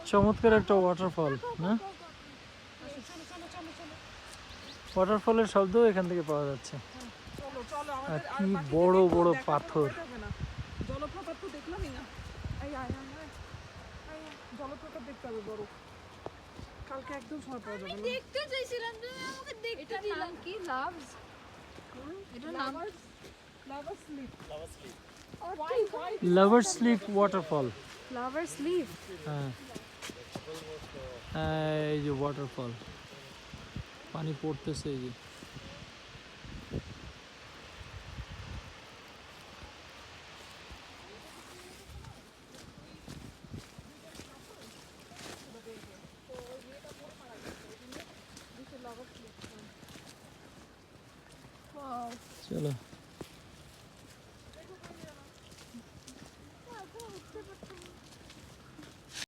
চমৎকার একটা ওয়াটারফল না? ওয়াটারফলের শব্দ এখান থেকে পাওয়া যাচ্ছে। আর কি বড় বড় পাথর। জলপ্রপাত তো দেখলামই না। জলপ্রপাত দেখতে হবে বড়। কালকে একদম সময় পাওয়া যাবে না। দেখতে চাইছিলাম, তুমি আমাকে দেখতে দিলাম। কি লাভস? এটা নাম লাভার স্লিপ। লাভার স্লিপ ওয়াটারফল। লাভার স্লিপ। হ্যাঁ, এই যে ওয়াটারফল, পানি পড়তেছে এই যে। চলো।